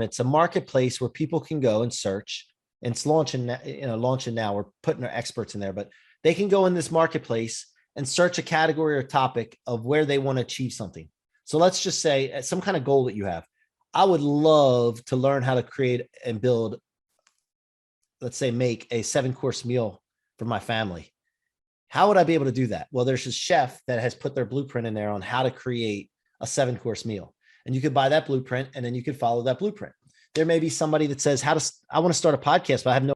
It's a marketplace where people can go and search. And it's launching now. We're putting our experts in there, but they can go in this marketplace and search a category or topic of where they want to achieve something. So let's just say some kind of goal that you have. I would love to learn how to create and build, let's say, make a 7-course meal for my family. How would I be able to do that? Well, there's a chef that has put their blueprint in there on how to create a 7-course meal. And you could buy that blueprint and then you could follow that blueprint. There may be somebody that says, I want to start a podcast, but I have no.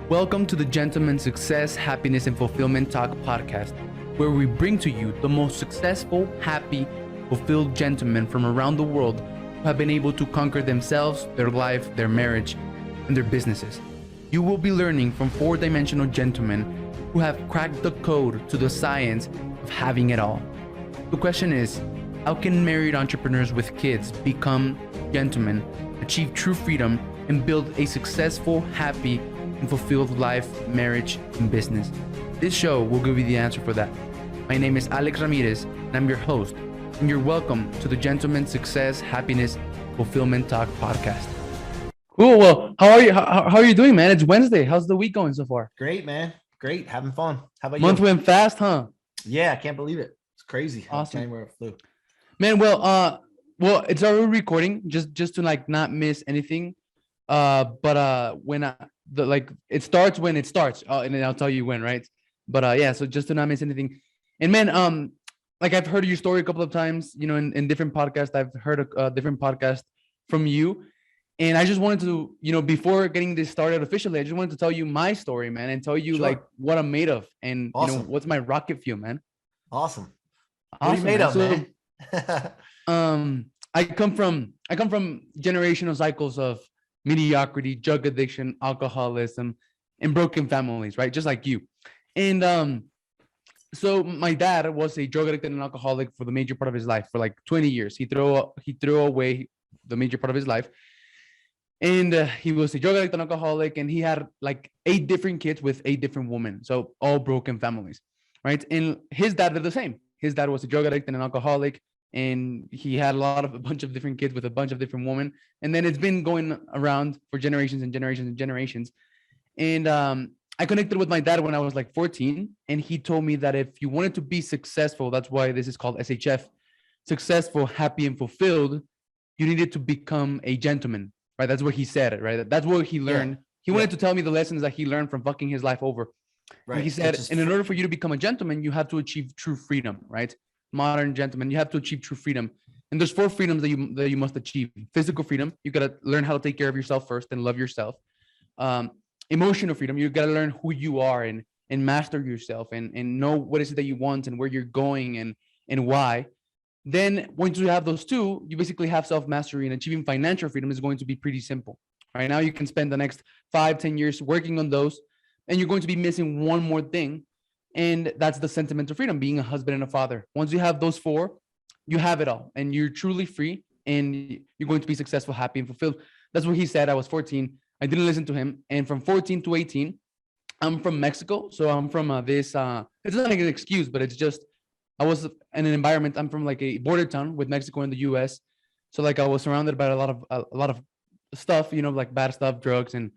Welcome to the Gentleman's Success, Happiness, and Fulfillment Talk podcast, where we bring to you the most successful, happy, fulfilled gentlemen from around the world who have been able to conquer themselves, their life, their marriage, and their businesses. You will be learning from 4-dimensional gentlemen who have cracked the code to the science of having it all. The question is, how can married entrepreneurs with kids become gentlemen, achieve true freedom, and build a successful, happy, and fulfilled life, marriage, and business? This show will give you the answer for that. My name is Alex Ramirez, and I'm your host, and you're welcome to the Gentleman's Success, Happiness, Fulfillment Talk podcast. Cool. Well, how are you? How are you doing, man? It's Wednesday. How's the week going so far? Great, man. Great. Having fun. How about you? Month went fast, huh? Yeah, I can't believe it. It's crazy. Awesome. January flew. Man, well, it's already recording just to like not miss anything. But when it starts when it starts, and then I'll tell you when, right? But yeah, so just to not miss anything. And man, like I've heard your story a couple of times, you know, in different podcasts. I've heard a different podcast from you. And I just wanted to, you know, before getting this started officially, I just wanted to tell you my story, man, and tell you like what I'm made of and you know what's my rocket fuel, man. Awesome. What are you made of, man? I come from generational cycles of mediocrity, drug addiction, alcoholism, and broken families, right? Just like you. And so my dad was a drug addict and an alcoholic for the major part of his life, for like 20 years. He threw away the major part of his life. And he was a drug addict and alcoholic, and he had like 8 different kids with 8 different women. So all broken families, right? And his dad did the same. His dad was a drug addict and an alcoholic, and he had a bunch of different kids with a bunch of different women. And then it's been going around for generations and generations and generations. And I connected with my dad when I was like 14, and he told me that if you wanted to be successful, that's why this is called SHF, successful, happy, and fulfilled, you needed to become a gentleman. Right, that's what he said, right? That's what he learned. Yeah. He wanted to tell me the lessons that he learned from fucking his life over. Right. And he said, and in order for you to become a gentleman, you have to achieve true freedom, right? Modern gentleman, you have to achieve true freedom. And there's 4 freedoms that you must achieve. Physical freedom, you got to learn how to take care of yourself first and love yourself. Emotional freedom, you got to learn who you are and master yourself and know what is it that you want and where you're going and why. Then once you have those 2, you basically have self-mastery, and achieving financial freedom is going to be pretty simple. Right now, you can spend the next 5-10 years working on those, and you're going to be missing one more thing. And that's the sentiment of freedom, being a husband and a father. Once you have those 4, you have it all, and you're truly free, and you're going to be successful, happy, and fulfilled. That's what he said. I was 14. I didn't listen to him. And from 14 to 18, I'm from Mexico. So I'm from it's not like an excuse, but it's just, I was in an environment. I'm from like a border town with Mexico and the U.S. So like I was surrounded by a lot of stuff, you know, like bad stuff, drugs and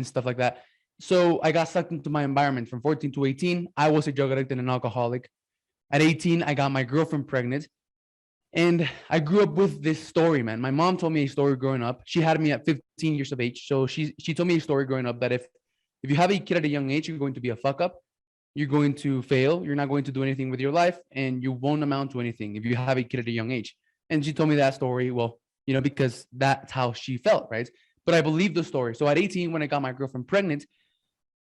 stuff like that. So I got sucked into my environment from 14 to 18. I was a drug addict and an alcoholic. At 18, I got my girlfriend pregnant, and I grew up with this story, man. My mom told me a story growing up. She had me at 15 years of age. So she told me a story growing up that if you have a kid at a young age, you're going to be a fuck up. You're going to fail. You're not going to do anything with your life, and you won't amount to anything if you have a kid at a young age. And she told me that story, well, you know, because that's how she felt, right? But I believed the story. So at 18, when I got my girlfriend pregnant,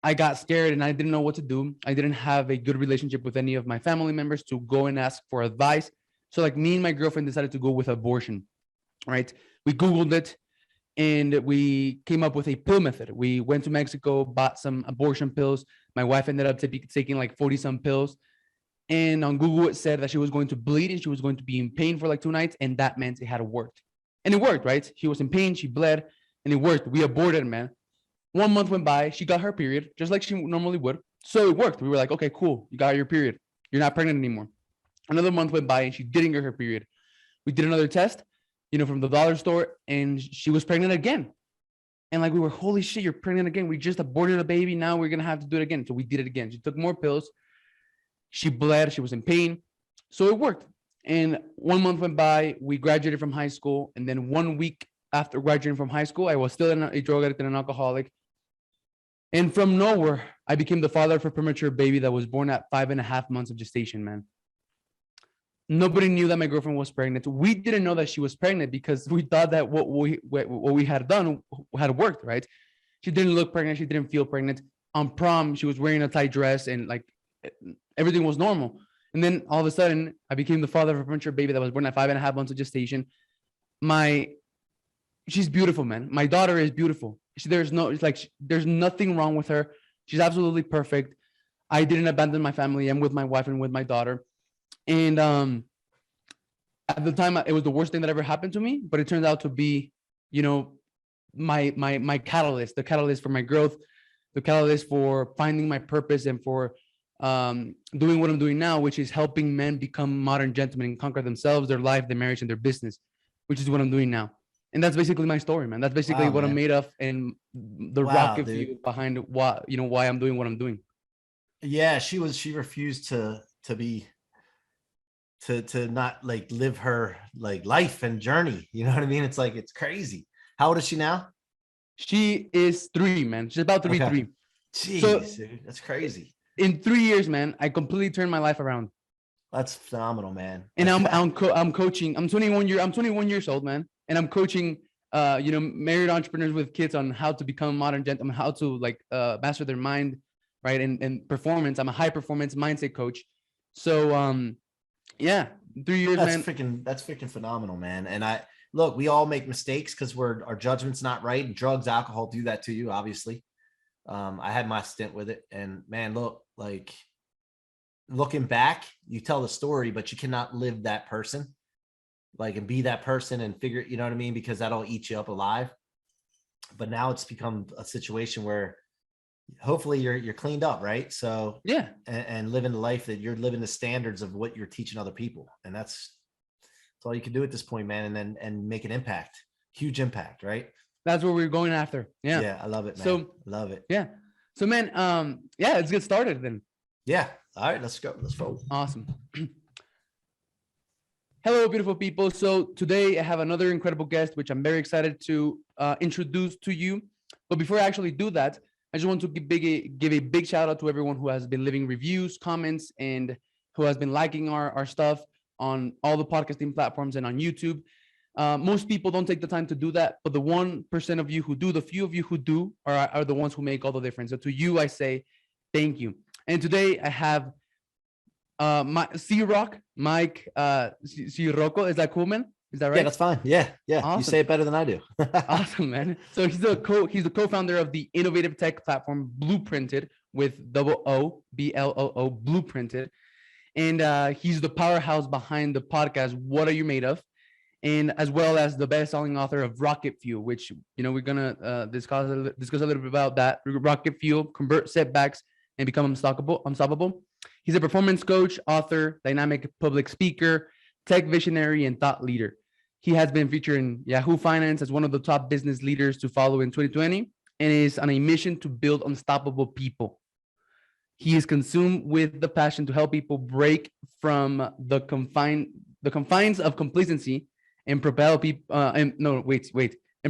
I got scared and I didn't know what to do. I didn't have a good relationship with any of my family members to go and ask for advice. So like me and my girlfriend decided to go with abortion, right? We Googled it, and we came up with a pill method. We went to Mexico, bought some abortion pills. My wife ended up taking like 40 some pills. And on Google, it said that she was going to bleed and she was going to be in pain for like 2 nights. And that meant it had worked. And it worked, right? She was in pain, she bled, and it worked. We aborted, man. 1 month went by, she got her period, just like she normally would. So it worked. We were like, okay, cool. You got your period. You're not pregnant anymore. Another month went by and she didn't get her period. We did another test. from the dollar store, and she was pregnant again. And like, we were, holy shit, you're pregnant again. We just aborted a baby. Now we're going to have to do it again. So we did it again. She took more pills. She bled. She was in pain. So it worked. And 1 month went by. We graduated from high school. And then 1 week after graduating from high school, I was still a drug addict and an alcoholic. And from nowhere, I became the father of a premature baby that was born at 5.5 months of gestation, man. Nobody knew that my girlfriend was pregnant. We didn't know that she was pregnant because we thought that what we had done had worked, right? She didn't look pregnant. She didn't feel pregnant. On prom, she was wearing a tight dress and like everything was normal. And then all of a sudden, I became the father of a premature baby that was born at 5.5 months of gestation. She's beautiful, man. My daughter is beautiful. There's nothing wrong with her. She's absolutely perfect. I didn't abandon my family. I'm with my wife and with my daughter. And at the time, it was the worst thing that ever happened to me, but it turned out to be, my catalyst, the catalyst for my growth, the catalyst for finding my purpose and for doing what I'm doing now, which is helping men become modern gentlemen and conquer themselves, their life, their marriage, and their business, which is what I'm doing now. And that's basically my story, man. That's basically what I'm made of, and the rocket fuel behind why I'm doing what I'm doing. Yeah, she refused to not like live her like life and journey. You know what I mean? It's like, it's crazy. How old is she now? She is 3, man. She's about to be 3. Jeez, so, dude, that's crazy. In 3 years, man, I completely turned my life around. That's phenomenal, man. And I'm coaching. I'm 21 years old, man. And I'm coaching, married entrepreneurs with kids on how to become modern gentlemen, how to master their mind, right? And performance. I'm a high performance mindset coach. So, yeah, 3 years, man. That's freaking phenomenal, man. And look, we all make mistakes because our judgment's not right. And drugs, alcohol do that to you, obviously. I had my stint with it, and man, look, like looking back, you tell the story, but you cannot live that person, like, and be that person and figure, you know what I mean? Because that'll eat you up alive. But now it's become a situation where hopefully you're cleaned up, right? So yeah, and living the life that you're living, the standards of what you're teaching other people, and that's all you can do at this point, man. And make an impact, huge impact, right? That's what we're going after. Yeah. Yeah, I love it, man. So love it. Yeah. So, man, let's get started then. Yeah. All right, let's go. Let's roll. Awesome. Hello, beautiful people. So today I have another incredible guest, which I'm very excited to introduce to you. But before I actually do that, I just want to give a big shout out to everyone who has been leaving reviews, comments, and who has been liking our stuff on all the podcasting platforms and on YouTube. Most people don't take the time to do that, but the 1% of you who do, the few of you who do, are the ones who make all the difference. So to you, I say thank you. And today I have C-Roc, Mike Ciorrocco. Is that cool, man? Is that right? Yeah, that's fine. Yeah. Awesome. You say it better than I do. Awesome, man. So he's the co-founder of the innovative tech platform Blueprinted, with BLOO, Blueprinted. And he's the powerhouse behind the podcast What Are You Made Of? And as well as the best-selling author of Rocket Fuel, which we're gonna discuss a little bit about that. Rocket Fuel, Convert Setbacks and Become Unstoppable. He's a performance coach, author, dynamic public speaker, tech visionary, and thought leader. He has been featured in Yahoo Finance as one of the top business leaders to follow in 2020, and is on a mission to build unstoppable people. He is consumed with the passion to help people break from the confines of complacency and propel people and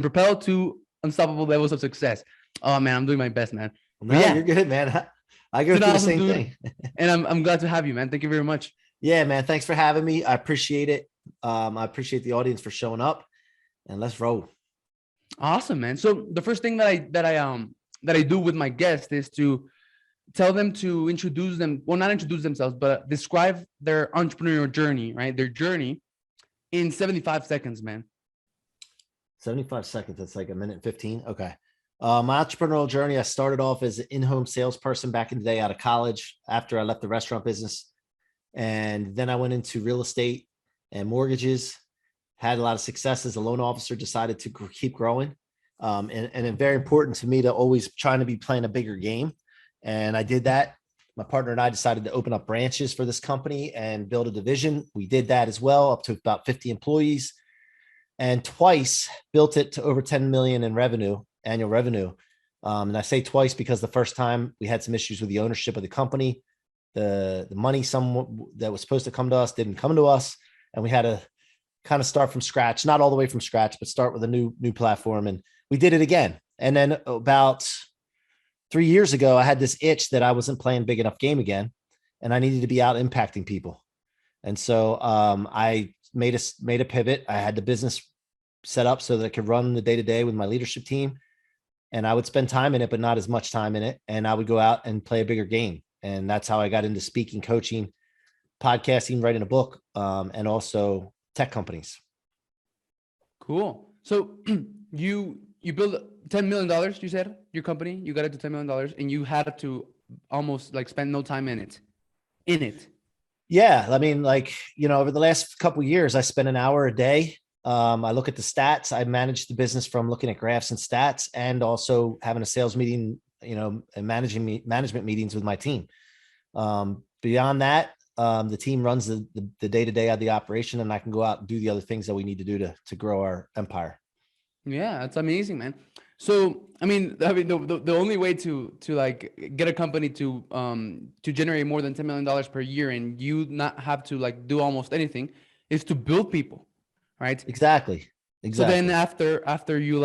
propel to unstoppable levels of success. Oh man, I'm doing my best, man. No, you're good, man. I go through the same thing. And I'm glad to have you, man. Thank you very much. Yeah, man. Thanks for having me. I appreciate it. I appreciate the audience for showing up, and let's roll. Awesome, man. So the first thing that I do with my guests is to tell them to introduce them. Well, not introduce themselves, but describe their entrepreneurial journey, right? Their journey in 75 seconds, man. 75 seconds. That's like 1:15. Okay. My entrepreneurial journey, I started off as an in-home salesperson back in the day out of college after I left the restaurant business. And then I went into real estate and mortgages, had a lot of success as a loan officer, decided to keep growing. And it's very important to me to always trying to be playing a bigger game. And I did that. My partner and I decided to open up branches for this company and build a division. We did that as well, up to about 50 employees. and twice built it to over 10 million in revenue, annual revenue. And I say twice because the first time we had some issues with the ownership of the company. The money that was supposed to come to us didn't come to us. And we had to kind of start from scratch, not all the way from scratch, but start with a new platform. And we did it again. And then about 3 years ago, I had this itch that I wasn't playing big enough game again, and I needed to be out impacting people. And so I made a pivot. I had the business set up so that I could run the day-to-day with my leadership team, and I would spend time in it, but not as much time in it. And I would go out and play a bigger game. And that's how I got into speaking, coaching, podcasting, writing a book, and also tech companies. Cool. So you built $10 million, you said, your company, you got it to $10 million, and you had to almost like spend no time in it. Yeah. I mean, over the last couple of years, I spent an hour a day. I look at the stats. I manage the business from looking at graphs and stats, and also having a sales meeting, and management meetings with my team. Beyond that, the team runs the day-to-day of the operation, and I can go out and do the other things that we need to do to grow our empire. Yeah, that's amazing, man. So, the only way to like get a company to generate more than $10 million per year and you not have to like do almost anything is to build people, right? Exactly. So then after you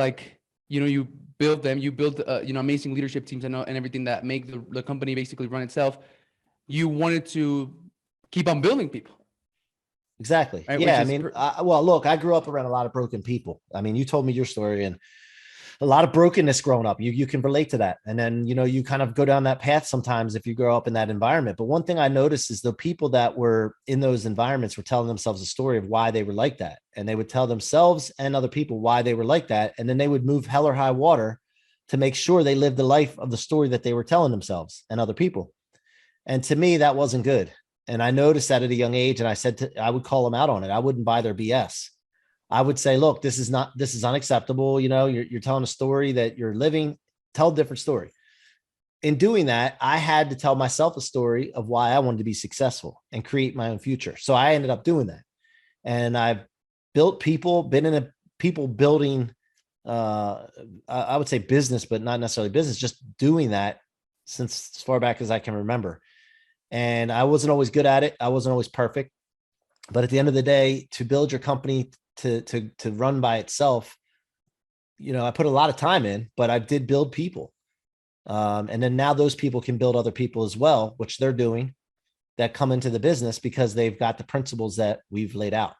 you build them, you build amazing leadership teams and everything that make the company basically run itself. You wanted to keep on building people. Exactly. Right? Yeah. Look, I grew up around a lot of broken people. I mean, you told me your story, and a lot of brokenness growing up. You can relate to that. And then, you kind of go down that path sometimes if you grow up in that environment. But one thing I noticed is the people that were in those environments were telling themselves a story of why they were like that. And they would tell themselves and other people why they were like that. And then they would move hell or high water to make sure they lived the life of the story that they were telling themselves and other people. And to me, that wasn't good. And I noticed that at a young age. And I would call them out on it. I wouldn't buy their BS. I would say, look, this is unacceptable. You're telling a story that you're living, tell a different story. In doing that, I had to tell myself a story of why I wanted to be successful and create my own future. So I ended up doing that. And I've built people, been in a people building, I would say business, but not necessarily business, just doing that since as far back as I can remember. And I wasn't always good at it. I wasn't always perfect. But at the end of the day, to build your company to run by itself, I put a lot of time in, but I did build people. And then now those people can build other people as well, which they're doing, that come into the business because they've got the principles that we've laid out.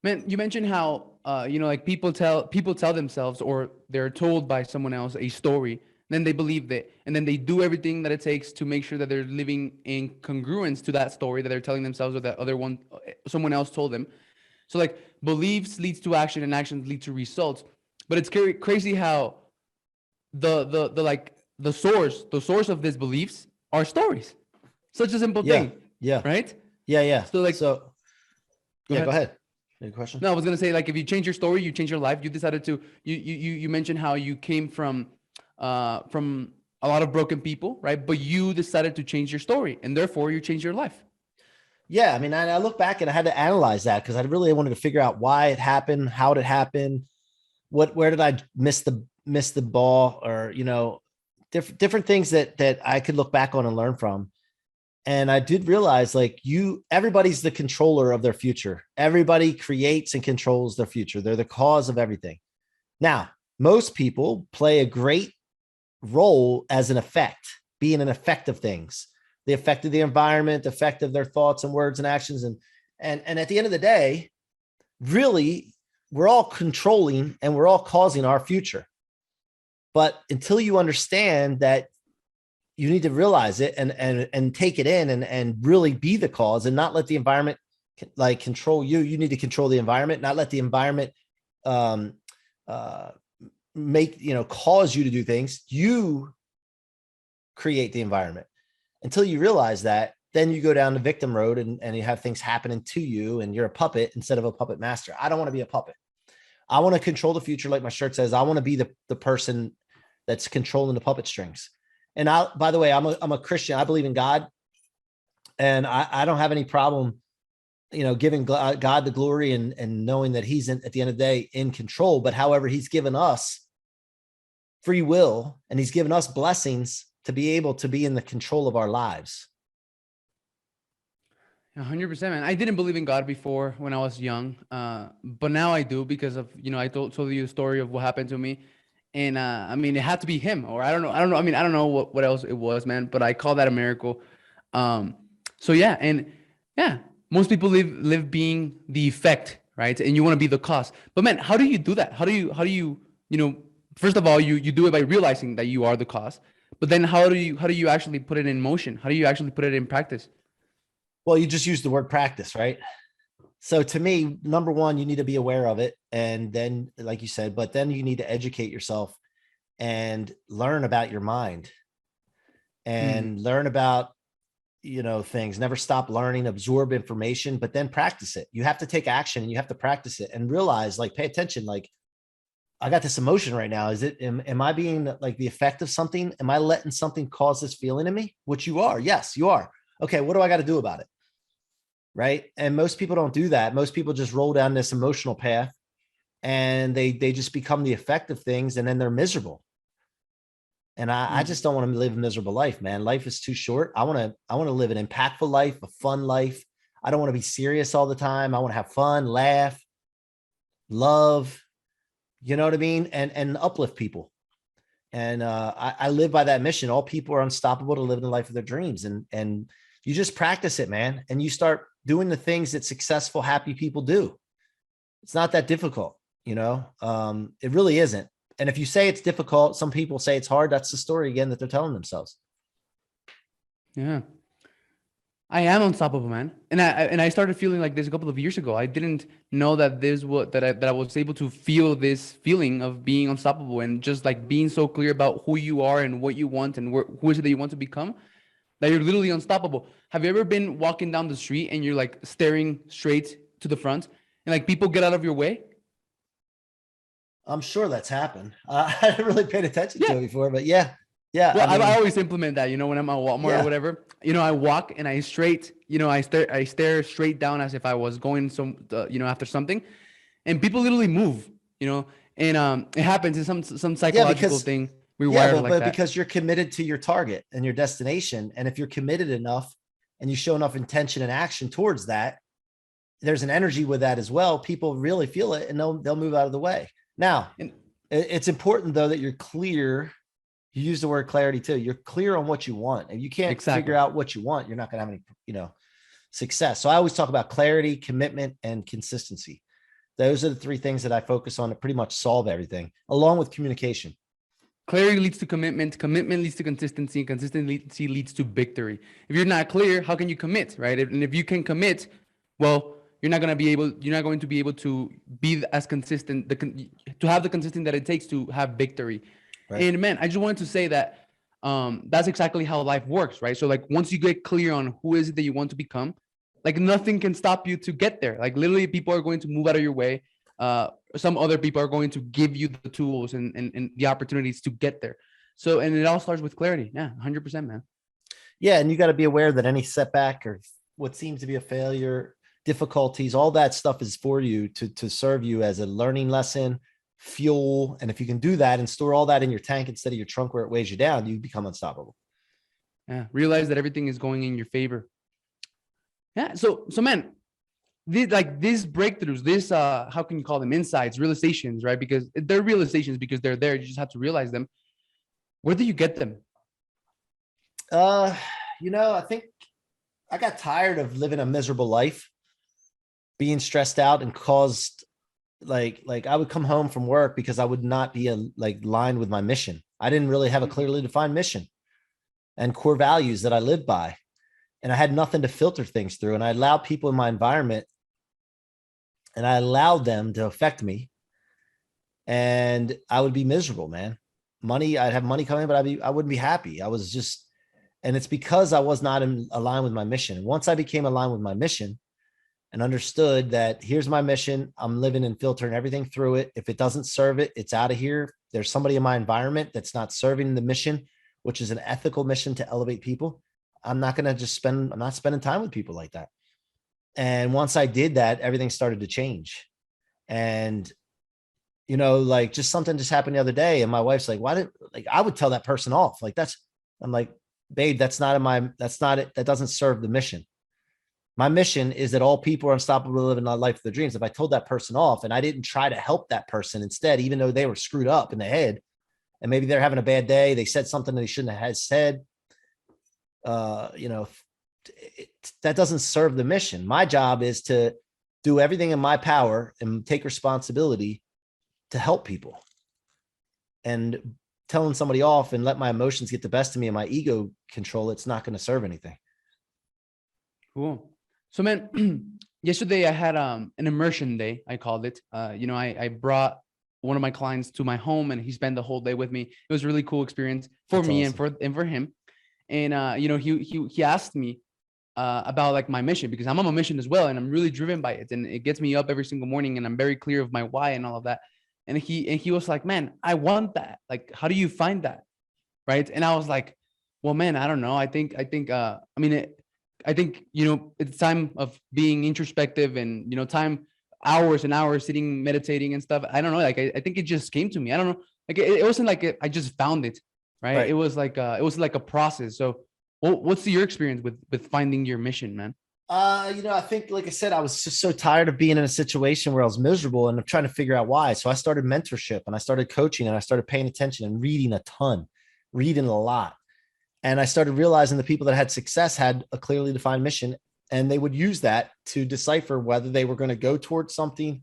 Man, you mentioned how, like people tell themselves, or they're told by someone else a story, then they believe it, and then they do everything that it takes to make sure that they're living in congruence to that story that they're telling themselves, or that someone else told them. So like beliefs leads to action, and actions lead to results. But it's crazy how the source of these beliefs are stories. Such a simple thing. Yeah. Right? Yeah. Go ahead. Any question? No, I was gonna say, like, if you change your story, you change your life. You decided to you mentioned how you came from a lot of broken people, right? But you decided to change your story, and therefore you changed your life. Yeah, I look back and I had to analyze that because I really wanted to figure out why it happened, how did it happen, where did I miss the ball, or different things that I could look back on and learn from. And I did realize, everybody's the controller of their future. Everybody creates and controls their future. They're the cause of everything. Now, most people play a great role as an effect, being an effect of things, the effect of the environment, the effect of their thoughts and words and actions. And at the end of the day, really, we're all controlling and we're all causing our future. But until you understand that, you need to realize it and take it in and really be the cause, and not let the environment control you. You need to control the environment, not let the environment cause you to do things. You create the environment. Until you realize that, then you go down the victim road and you have things happening to you, and you're a puppet instead of a puppet master. I don't want to be a puppet. I want to control the future. Like my shirt says, I want to be the person that's controlling the puppet strings. And by the way, I'm a Christian. I believe in God, and I don't have any problem giving God the glory and knowing that he's at the end of the day in control. But however, he's given us free will and he's given us blessings to be able to be in the control of our lives. 100%, man. I didn't believe in God before when I was young, but now I do because of, I told you the story of what happened to me. And I mean, it had to be him, or I don't know. I mean, I don't know what else it was, man, but I call that a miracle. So yeah. And yeah, most people live being the effect, right? And you want to be the cause. But man, how do you do that? How do you, first of all, you do it by realizing that you are the cause, but then how do you actually put it in motion? How do you actually put it in practice? Well, you just use the word practice, right? So to me, number one, you need to be aware of it. And then, like you said, but then you need to educate yourself and learn about your mind and learn about, things. Never stop learning, absorb information, but then practice it. You have to take action and you have to practice it and realize, like, pay attention. Like, I got this emotion right now. Am I being like the effect of something? Am I letting something cause this feeling in me? Which you are. Yes, you are. Okay. What do I got to do about it? Right. And most people don't do that. Most people just roll down this emotional path and they just become the effect of things and then they're miserable. And I just don't want to live a miserable life, man. Life is too short. I want to live an impactful life, a fun life. I don't want to be serious all the time. I want to have fun, laugh, love, you know what I mean? And uplift people. And I live by that mission. All people are unstoppable to live the life of their dreams. And you just practice it, man. And you start doing the things that successful, happy people do. It's not that difficult, it really isn't. And if you say it's difficult, some people say it's hard. That's the story again that they're telling themselves. Yeah. I am unstoppable, man. And I started feeling like this a couple of years ago. I didn't know that I was able to feel this feeling of being unstoppable and just like being so clear about who you are and what you want and who is it that you want to become, that you're literally unstoppable. Have you ever been walking down the street and you're like staring straight to the front and like people get out of your way? I'm sure that's happened. I haven't really paid attention to it before, but yeah. Yeah. Well, I always implement that, when I'm at Walmart or whatever, I walk and I stare straight down as if I was going after something, and people literally move, and it happens in some psychological thing. We wired like that. Because you're committed to your target and your destination. And if you're committed enough and you show enough intention and action towards that, there's an energy with that as well. People really feel it and they'll move out of the way. Now, it's important though that you're clear. You use the word clarity too. You're clear on what you want. If you can't figure out what you want, you're not going to have any, success. So I always talk about clarity, commitment, and consistency. Those are the three things that I focus on to pretty much solve everything, along with communication. Clarity leads to commitment. Commitment leads to consistency. And consistency leads to victory. If you're not clear, how can you commit, right? And if you can commit, well, you're not going to be able to be as consistent, to have the consistency that it takes to have victory. Right. And man, I just wanted to say that that's exactly how life works, right? So like once you get clear on who is it that you want to become, like nothing can stop you to get there. Like literally people are going to move out of your way. Some other people are going to give you the tools and the opportunities to get there. So, and it all starts with clarity. Yeah, 100%, man. Yeah. And you got to be aware that any setback or what seems to be a failure, difficulties, all that stuff is for you to serve you as a learning lesson, fuel. And if you can do that and store all that in your tank instead of your trunk where it weighs you down, you become unstoppable. Yeah. Realize that everything is going in your favor. Yeah. So man, these breakthroughs, how can you call them, insights, realizations, right? Because they're realizations because they're there. You just have to realize them. Where do you get them? I think I got tired of living a miserable life, being stressed out and caused like I would come home from work because I would not be aligned with my mission. I didn't really have a clearly defined mission and core values that I lived by. And I had nothing to filter things through. And I allowed people in my environment and I allowed them to affect me. And I would be miserable, man. I'd have money coming, but I wouldn't be happy. And it's because I was not aligned with my mission. Once I became aligned with my mission and understood that here's my mission, I'm living and filtering everything through it. If it doesn't serve it, it's out of here. There's somebody in my environment that's not serving the mission, which is an ethical mission to elevate people. I'm not spending time with people like that. And once I did that, everything started to change. And, you know, like just something just happened the other day. And my wife's like, why did, like, I would tell that person off. Like I'm like, babe, that's not it. That doesn't serve the mission. My mission is that all people are unstoppable to live in the life of their dreams. If I told that person off and I didn't try to help that person instead, even though they were screwed up in the head and maybe they're having a bad day, they said something they shouldn't have said, you know, that doesn't serve the mission. My job is to do everything in my power and take responsibility to help people. And telling somebody off and let my emotions get the best of me and my ego control, it's not going to serve anything. Cool. So man, yesterday I had an immersion day, I called it. You know, I brought one of my clients to my home and he spent the whole day with me. It was a really cool experience for That's me awesome. and for him. And you know, he asked me about like my mission, because I'm on a mission as well and I'm really driven by it, and it gets me up every single morning and I'm very clear of my why and all of that. And he was like, man, I want that. Like, how do you find that? Right. And I was like, well, man, I don't know. I think I think, you know, it's time of being introspective and, you know, time, hours and hours sitting, meditating and stuff. I don't know. Like, I think it just came to me. I don't know. Like, it wasn't like I just found it. Right. Right. It was like a process. So what's your experience with finding your mission, man? You know, I think, like I said, I was just so tired of being in a situation where I was miserable and I'm trying to figure out why. So I started mentorship and I started coaching and I started paying attention and reading a ton, reading a lot. And I started realizing the people that had success had a clearly defined mission, and they would use that to decipher whether they were going to go towards something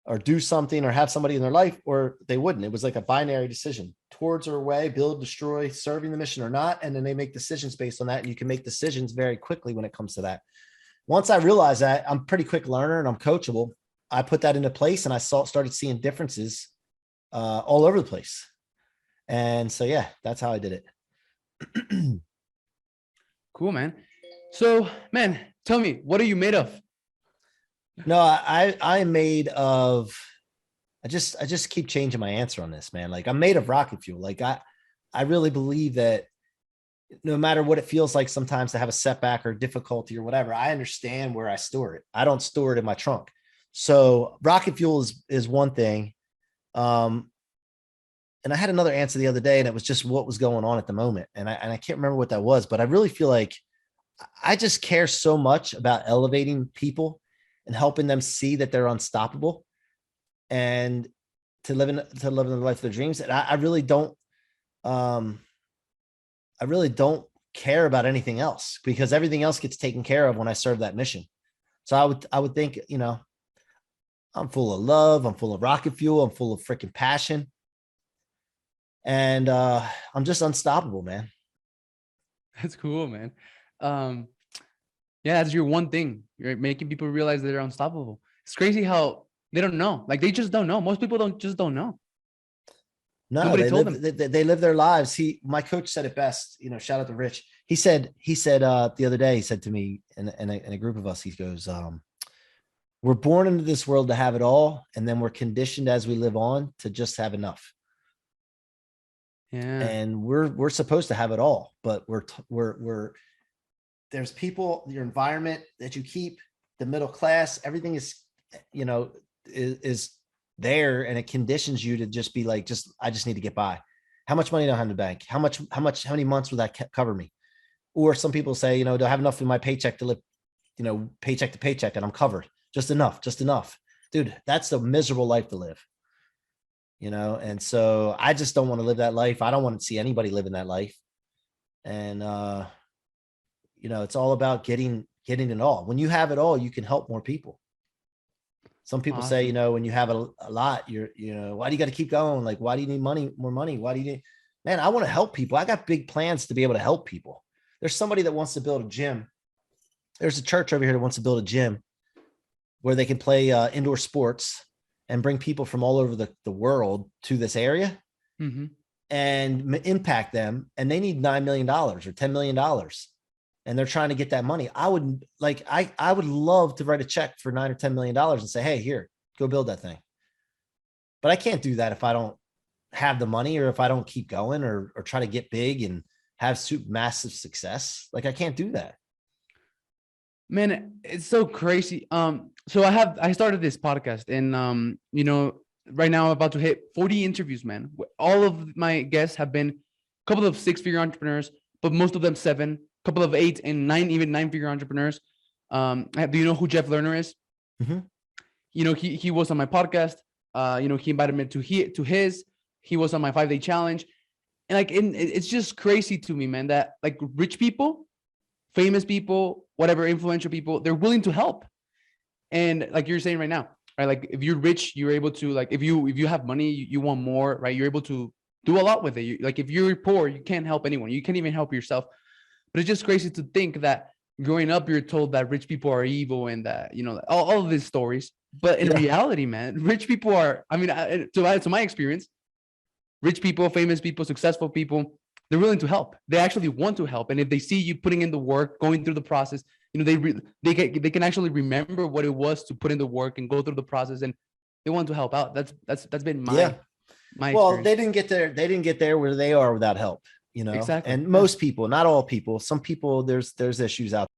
or do something or have somebody in their life, or they wouldn't. It was like a binary decision, towards or away, build, destroy, serving the mission or not. And then they make decisions based on that. And you can make decisions very quickly when it comes to that. Once I realized that, I'm a pretty quick learner and I'm coachable, I put that into place and I started seeing differences all over the place. And so, yeah, that's how I did it. Cool, man. So, man, tell me, what are you made of? No, I'm made of, I just keep changing my answer on this, man. Like, I'm made of rocket fuel. Like, I really believe that no matter what it feels like sometimes to have a setback or difficulty or whatever, I understand where I store it. I don't store it in my trunk. So rocket fuel is one thing. And I had another answer the other day, and it was just what was going on at the moment. And I can't remember what that was, but I really feel like I just care so much about elevating people and helping them see that they're unstoppable and to live in the life of their dreams. And I really don't care about anything else, because everything else gets taken care of when I serve that mission. So I would think, you know, I'm full of love. I'm full of rocket fuel. I'm full of freaking passion. And I'm just unstoppable, man. That's cool, man. Um, yeah, that's your one thing. You're making people realize that they're unstoppable. It's crazy how they don't know. Like, they just don't know. Most people don't know. No, Nobody told them. they live their lives. My coach said it best, you know, shout out to Rich. He said the other day, he said to me in a group of us, he goes, we're born into this world to have it all. And then we're conditioned as we live on to just have enough. Yeah. And we're supposed to have it all, but there's people, your environment that you keep, the middle class, everything is, you know, is there, and it conditions you to just be like, I just need to get by. How much money do I have in the bank? How many months will that cover me? Or some people say, you know, do I have enough in my paycheck to live, you know, paycheck to paycheck and I'm covered? Just enough. Dude, that's a miserable life to live. You know, and so I just don't want to live that life. I don't want to see anybody living that life. And you know, it's all about getting it all. When you have it all, you can help more people. Some people say, you know, when you have a lot, you know, why do you got to keep going? Like, why do you need more money? Why do you need, man, I want to help people. I got big plans to be able to help people. There's somebody that wants to build a gym. There's a church over here that wants to build a gym where they can play indoor sports and bring people from all over the world to this area and impact them. And they need $9 million or $10 million. And they're trying to get that money. I would love to write a check for $9 or $10 million and say, hey, here, go build that thing. But I can't do that if I don't have the money, or if I don't keep going or try to get big and have massive success. Like, I can't do that. Man, it's so crazy. So I started this podcast, and right now I'm about to hit 40 interviews, man. All of my guests have been a couple of six-figure entrepreneurs, but most of them seven, couple of eight and nine, even nine-figure entrepreneurs. Do you know who Jeff Lerner is? Mm-hmm. He was on my podcast. He invited me to his. He was on my 5-day challenge, and it's just crazy to me, man, that like rich people, famous people, whatever, influential people, they're willing to help. And like you're saying right now, right? Like if you're rich, you're able to, like, if you have money, you want more, right? You're able to do a lot with it. Like if you're poor, you can't help anyone. You can't even help yourself. But it's just crazy to think that growing up, you're told that rich people are evil and that, all of these stories. But in reality, man, rich people are, to my experience, rich people, famous people, successful people, they're willing to help. They actually want to help. And if they see you putting in the work, going through the process, they can actually remember what it was to put in the work and go through the process, and they want to help out. That's been my well, experience. they didn't get there where they are without help, Exactly. And most people, not all people, some people, there's issues out.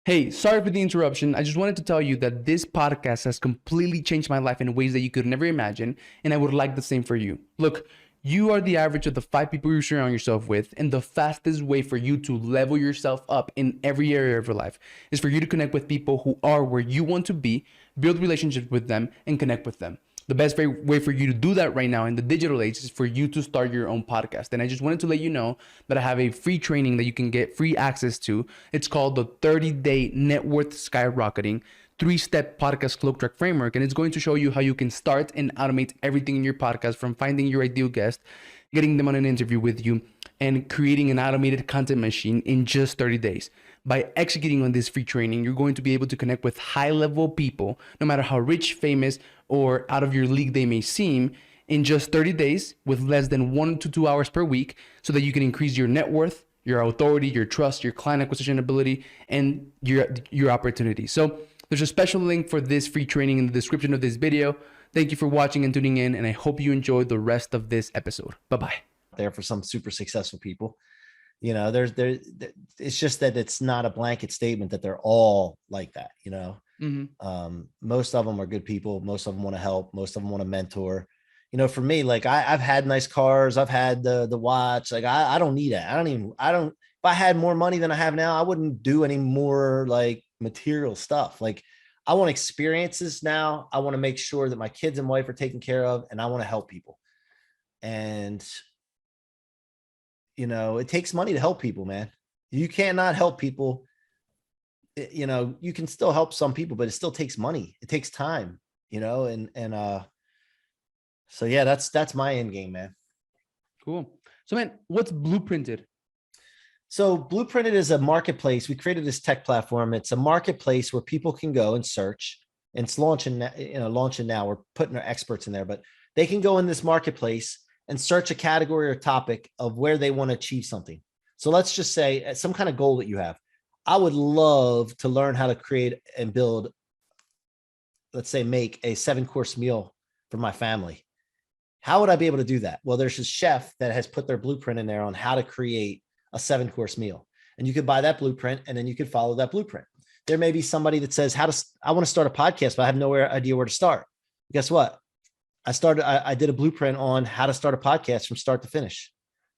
Hey, sorry for the interruption. I just wanted to tell you that this podcast has completely changed my life in ways that you could never imagine, and I would like the same for you. Look, you are the average of the 5 people you surround yourself with, and the fastest way for you to level yourself up in every area of your life is for you to connect with people who are where you want to be, build relationships with them, and connect with them. The best way for you to do that right now in the digital age is for you to start your own podcast. And I just wanted to let you know that I have a free training that you can get free access to. It's called the 30-day Net Worth Skyrocketing 3-step podcast cloak track framework. And it's going to show you how you can start and automate everything in your podcast, from finding your ideal guest, getting them on an interview with you, and creating an automated content machine in just 30 days. By executing on this free training, you're going to be able to connect with high-level people, no matter how rich, famous, or out of your league they may seem, in just 30 days with less than 1 to 2 hours per week, so that you can increase your net worth, your authority, your trust, your client acquisition ability, and your opportunity. So there's a special link for this free training in the description of this video. Thank you for watching and tuning in, and I hope you enjoyed the rest of this episode. Bye-bye. There for some super successful people. It's just that it's not a blanket statement that they're all like that. Most of them are good people. Most of them want to help. Most of them want to mentor. For me, like I've had nice cars. I've had the watch. Like I don't need it. If I had more money than I have now, I wouldn't do any more like material stuff. Like I want experiences now. I want to make sure that my kids and wife are taken care of, and I want to help people. And it takes money to help people, man. You cannot help people. You can still help some people, but it still takes money. It takes time, so yeah, that's my end game, man. Cool. So man, what's Blueprinted? So Blueprinted is a marketplace. We created this tech platform. It's a marketplace where people can go and search, and it's launching now. We're putting our experts in there, but they can go in this marketplace and search a category or topic of where they want to achieve something. So let's just say some kind of goal that you have. I would love to learn how to create and build, let's say, make a 7-course meal for my family. How would I be able to do that? Well, there's a chef that has put their blueprint in there on how to create a 7-course meal. And you could buy that blueprint, and then you could follow that blueprint. There may be somebody that says, I want to start a podcast, but I have no idea where to start. Guess what? I did a blueprint on how to start a podcast from start to finish.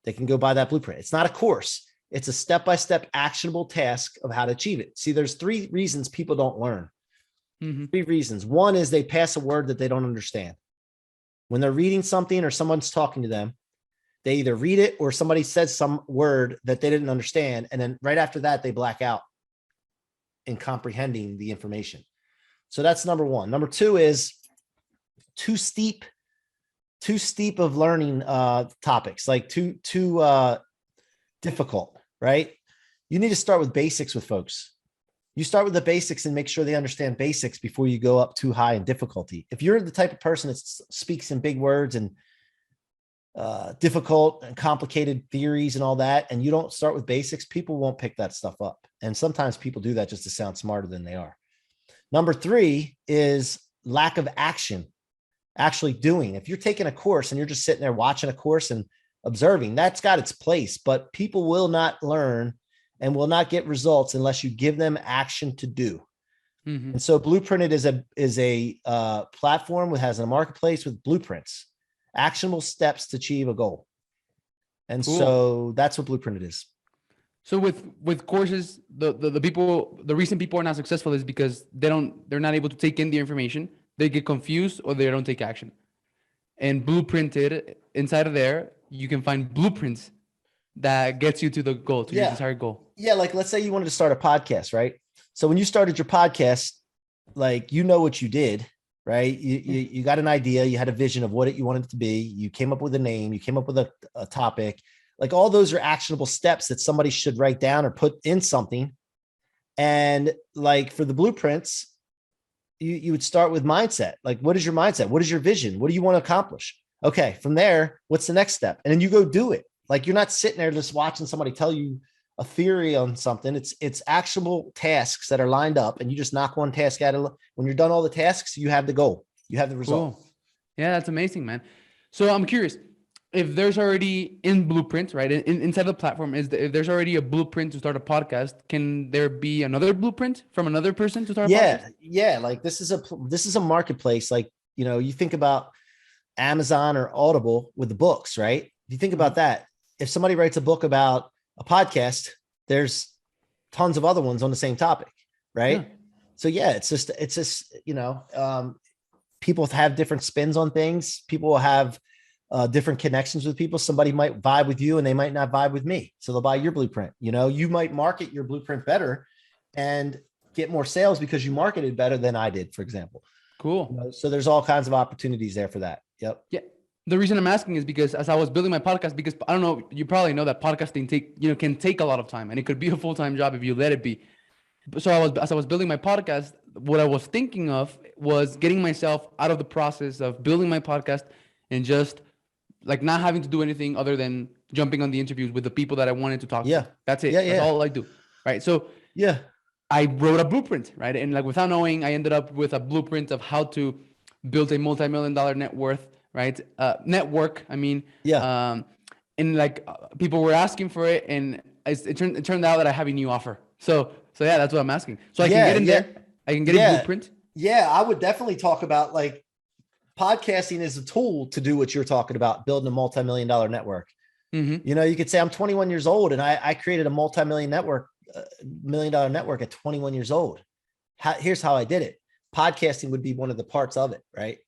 They can go buy that blueprint. It's not a course. It's a step-by-step actionable task of how to achieve it. See, there's 3 reasons people don't learn. 3 reasons. One is they pass a word that they don't understand. When they're reading something or someone's talking to them, they either read it or somebody says some word that they didn't understand. And then right after that, they black out in comprehending the information. So that's number 1. Number 2 is too steep of learning topics, like too difficult, right? You need to start with basics with folks. You start with the basics and make sure they understand basics before you go up too high in difficulty. If you're the type of person that speaks in big words and difficult and complicated theories and all that, and you don't start with basics, people won't pick that stuff up. And sometimes people do that just to sound smarter than they are. Number 3 is lack of action, actually doing. If you're taking a course and you're just sitting there watching a course and observing, that's got its place, but people will not learn and will not get results unless you give them action to do. Mm-hmm. And so Blueprinted is a platform that has a marketplace with blueprints, actionable steps to achieve a goal. And Cool. so that's what Blueprinted is. So with courses, the reason people are not successful is because they're not able to take in the information, they get confused, or they don't take action. And Blueprinted, inside of there, you can find blueprints that gets you to the goal, to your desired goal. Yeah, like let's say you wanted to start a podcast, right? So when you started your podcast, like you know what you did, right? You got an idea, you had a vision of what you wanted it to be, you came up with a name, you came up with a topic. Like all those are actionable steps that somebody should write down or put in something. And like for the blueprints, you would start with mindset. Like, what is your mindset? What is your vision? What do you want to accomplish? Okay, from there, what's the next step? And then you go do it. Like you're not sitting there just watching somebody tell you a theory on something. It's actionable tasks that are lined up, and you just knock one task out of. When you're done all the tasks, you have the goal. You have the result. Cool. Yeah, that's amazing, man. So I'm curious, if there's already in Blueprint, right, inside the platform, if there's already a blueprint to start a podcast, can there be another blueprint from another person to start a podcast? Yeah. Like this is a marketplace. Like, you know, you think about Amazon or Audible with the books, right? If you think about that, if somebody writes a book about a podcast, there's tons of other ones on the same topic, right? Yeah. So yeah, it's just, you know, people have different spins on things. People will have different connections with people. Somebody might vibe with you and they might not vibe with me. So they'll buy your blueprint. You know, you might market your blueprint better and get more sales because you marketed better than I did, for example. Cool. You know, so there's all kinds of opportunities there for that. Yep. Yeah. The reason I'm asking is because as I was building my podcast, because I don't know, you probably know that podcasting can take a lot of time, and it could be a full-time job if you let it be. So as I was building my podcast, what I was thinking of was getting myself out of the process of building my podcast and just like not having to do anything other than jumping on the interviews with the people that I wanted to talk to. That's it. That's all I do. Right. So I wrote a blueprint, right? And like without knowing, I ended up with a blueprint of how to build a multi-million-dollar net worth, right? Network. I mean, and like people were asking for it, and it turned out that I have a new offer. So yeah, that's what I'm asking. So I can get in there. I can get a blueprint. Yeah, I would definitely talk about like podcasting is a tool to do what you're talking about, building a multi-million-dollar network. Mm-hmm. You know, you could say I'm 21 years old and I created a multi-million-dollar network at 21 years old. Here's how I did it. Podcasting would be one of the parts of it, right?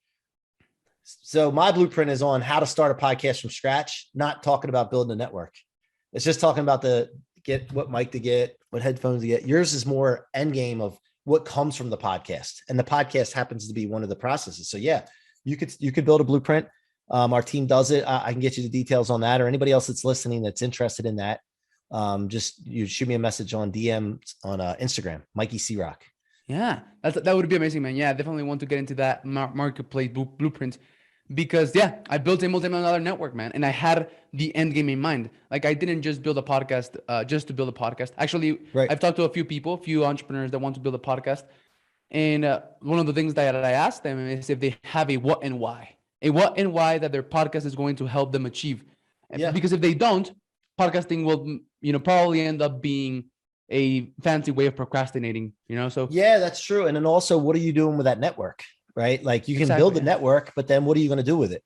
So my blueprint is on how to start a podcast from scratch, not talking about building a network. It's just talking about get what mic to get, what headphones to get. Yours is more end game of what comes from the podcast. And the podcast happens to be one of the processes. So yeah, you could build a blueprint. Our team does it. I can get you the details on that, or anybody else that's listening that's interested in that. Just you shoot me a message on DM on Instagram, Mikey C-Roc. Yeah, that would be amazing, man. Yeah, I definitely want to get into that marketplace blueprint because I built a multi-million-dollar network, man, and I had the end game in mind. Like I didn't just build a podcast just to build a podcast. Actually, I've talked to a few entrepreneurs that want to build a podcast, and one of the things that I asked them is if they have a what and why that their podcast is going to help them achieve. Because if they don't, podcasting will probably end up being a fancy way of procrastinating, so yeah, that's true. And then also, what are you doing with that network, right? Like you can build the network, but then what are you going to do with it?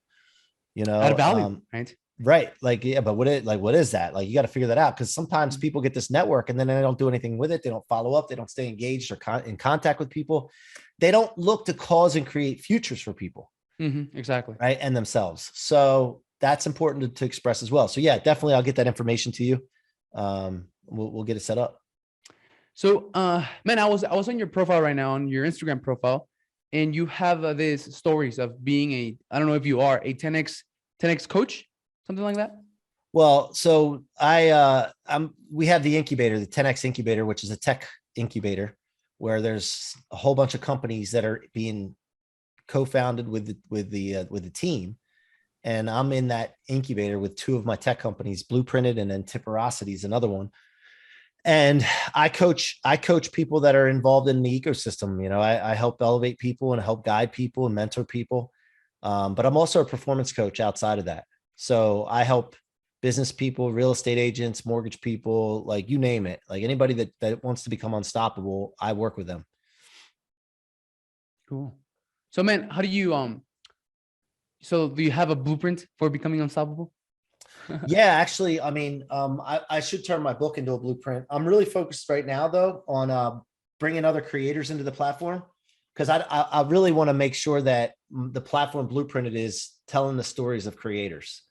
Add value, right? Right. Like, yeah, but what is that? Like, you got to figure that out. Cause sometimes people get this network and then they don't do anything with it. They don't follow up. They don't stay engaged or in contact with people. They don't look to cause and create futures for people. Mm-hmm, exactly. Right. And themselves. So that's important to express as well. So yeah, definitely. I'll get that information to you. We'll get it set up. So, man, I was on your profile right now, on your Instagram profile, and you have these stories of being I don't know if you are a 10X coach, something like that. Well, so we have the incubator, the 10X incubator, which is a tech incubator where there's a whole bunch of companies that are being co-founded with the team. And I'm in that incubator with two of my tech companies, Blueprinted and then Tipperosity is another one. And I coach people that are involved in the ecosystem. I help elevate people and help guide people and mentor people. But I'm also a performance coach outside of that. So I help business people, real estate agents, mortgage people, like you name it, like anybody that wants to become unstoppable, I work with them. Cool. So man, how do you, so do you have a blueprint for becoming unstoppable? Yeah, actually, I mean, I should turn my book into a blueprint. I'm really focused right now though on bringing other creators into the platform, because I really want to make sure that the platform blueprint is telling the stories of creators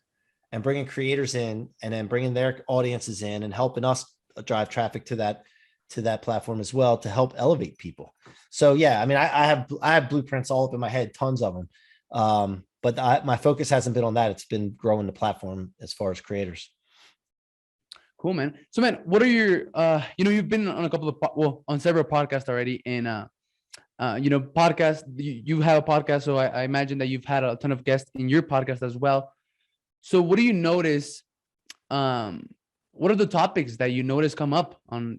and bringing creators in, and then bringing their audiences in and helping us drive traffic to that platform as well, to help elevate people. So yeah, I mean, I have blueprints all up in my head, tons of them. But my focus hasn't been on that. It's been growing the platform as far as creators. Cool, man. So man, what are your, you've been on a couple of, on several podcasts already, and, podcast, you have a podcast. So I imagine that you've had a ton of guests in your podcast as well. So what do you notice? What are the topics that you notice come up on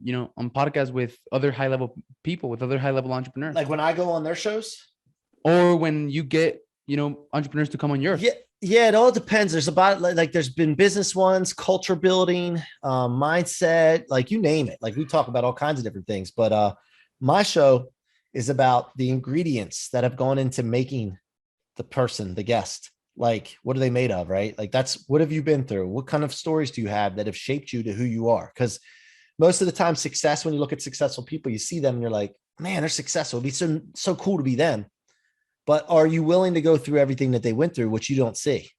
podcasts with other high level people, with other high level entrepreneurs? Like when I go on their shows, or when you get, entrepreneurs to come on yours? Yeah, it all depends. There's about like there's been business ones, culture building, mindset, like you name it. Like we talk about all kinds of different things, but my show is about the ingredients that have gone into making the person, the guest. Like, what are they made of, right? Like what have you been through? What kind of stories do you have that have shaped you to who you are? Because most of the time, success, when you look at successful people, you see them and you're like, man, they're successful. It'd be so cool to be them. But are you willing to go through everything that they went through, which you don't see?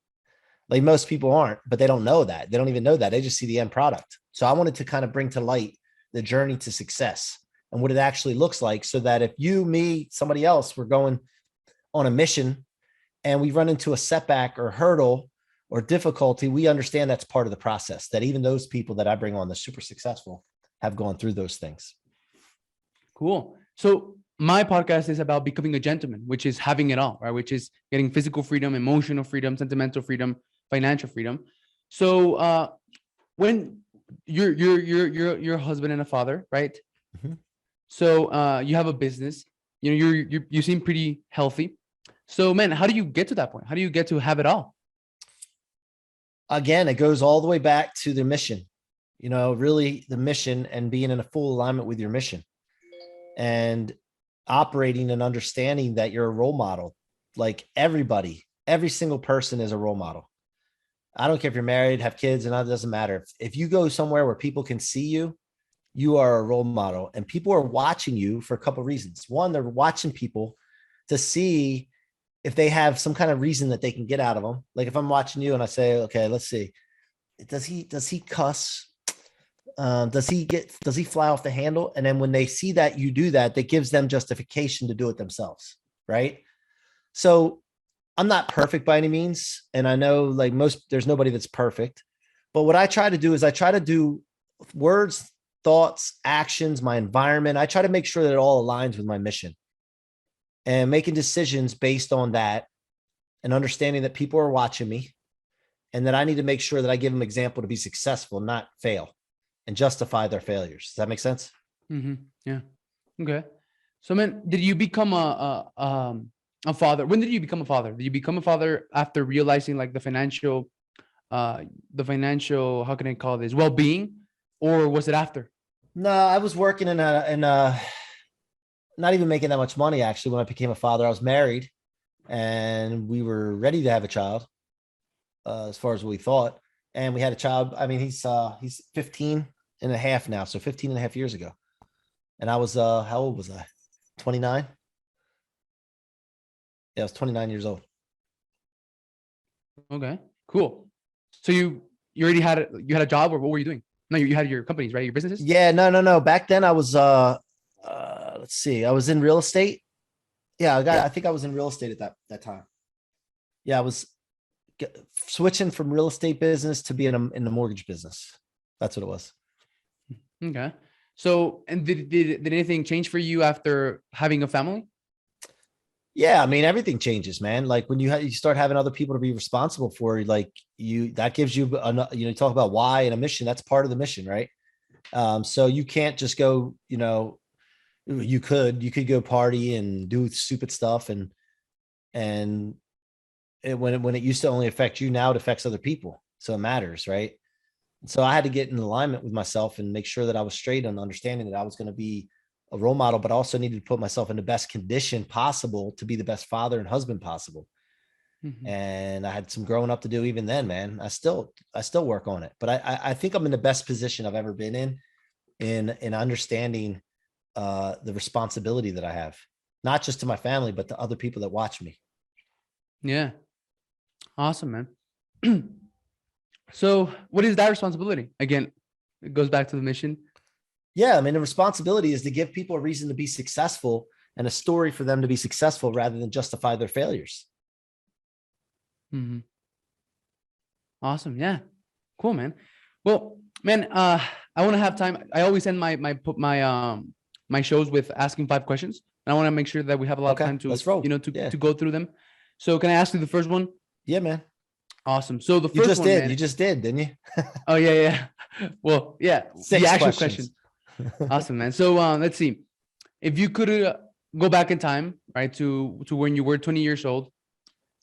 Like most people aren't, but they don't know that. They don't even know that. They just see the end product. So I wanted to kind of bring to light the journey to success and what it actually looks like, so that if you, me, somebody else, we're going on a mission and we run into a setback or hurdle or difficulty, we understand that's part of the process, that even those people that I bring on, the super successful, have gone through those things. Cool. So my podcast is about becoming a gentleman, which is having it all, right? Which is getting physical freedom, emotional freedom, sentimental freedom, financial freedom. So when you're a husband and a father, right? Mm-hmm. So you have a business, you seem pretty healthy. So man, how do you get to that point? How do you get to have it all? Again, it goes all the way back to the mission, really the mission, and being in a full alignment with your mission and operating and understanding that you're a role model. Like every single person is a role model. I don't care if you're married, have kids, and that doesn't matter. If you go somewhere where people can see you, you are a role model, and people are watching you for a couple of reasons. One, they're watching people to see if they have some kind of reason that they can get out of them. Like if I'm watching you and I say, okay, let's see, does he cuss? Does he fly off the handle? And then when they see that you do that, that gives them justification to do it themselves. Right. So I'm not perfect by any means. And I know like there's nobody that's perfect, but what I try to do is I try to do words, thoughts, actions, my environment. I try to make sure that it all aligns with my mission, and making decisions based on that, and understanding that people are watching me and that I need to make sure that I give them example to be successful, not fail, and justify their failures. Does that make sense? Mm-hmm. Yeah. Okay. So man, did you become a father? When did you become a father? Did you become a father after realizing like the financial, how can I call this, well-being, or was it after? No, I was working in not even making that much money. Actually, when I became a father, I was married and we were ready to have a child, as far as what we thought. And we had a child. I mean, he's 15 and a half now. So 15 and a half years ago. And I was, how old was I? 29. Yeah, I was 29 years old. Okay, cool. So you already had a job, or what were you doing? No, you had your companies, right? Your businesses? Yeah, no. Back then I was, let's see, I was in real estate. Yeah, I think I was in real estate at that time. Yeah, I was switching from real estate business to being in the mortgage business. That's what it was. Okay. So, and did anything change for you after having a family? Yeah, I mean, everything changes, man. Like when you start having other people to be responsible for, like that gives you, talk about why and a mission. That's part of the mission, right? So you can't just go, you could go party and do stupid stuff, and when it used to only affect you, now it affects other people. So it matters, right? So I had to get in alignment with myself and make sure that I was straight on understanding that I was going to be a role model, but also needed to put myself in the best condition possible to be the best father and husband possible. Mhm. And I had some growing up to do even then, man. I still work on it, but I think I'm in the best position I've ever been in understanding the responsibility that I have, not just to my family, but to other people that watch me. Yeah. Awesome, man. So what is that responsibility? Again, it goes back to the mission. Yeah. I mean, the responsibility is to give people a reason to be successful and a story for them to be successful rather than justify their failures. Mhm. Awesome. Yeah. Cool, man. Well, man, I want to have time. I always end my shows with asking 5 questions. And I want to make sure that we have a lot of Okay, time to, let's roll. to Yeah. to go through them. So can I ask you the first one? Yeah, man. Awesome. So the You first just one, did. man. You just did, didn't you? Oh, yeah, yeah. Well, yeah. 6 The actual questions. question. Awesome, man. So let's see. If you could go back in time, right, to when you were 20 years old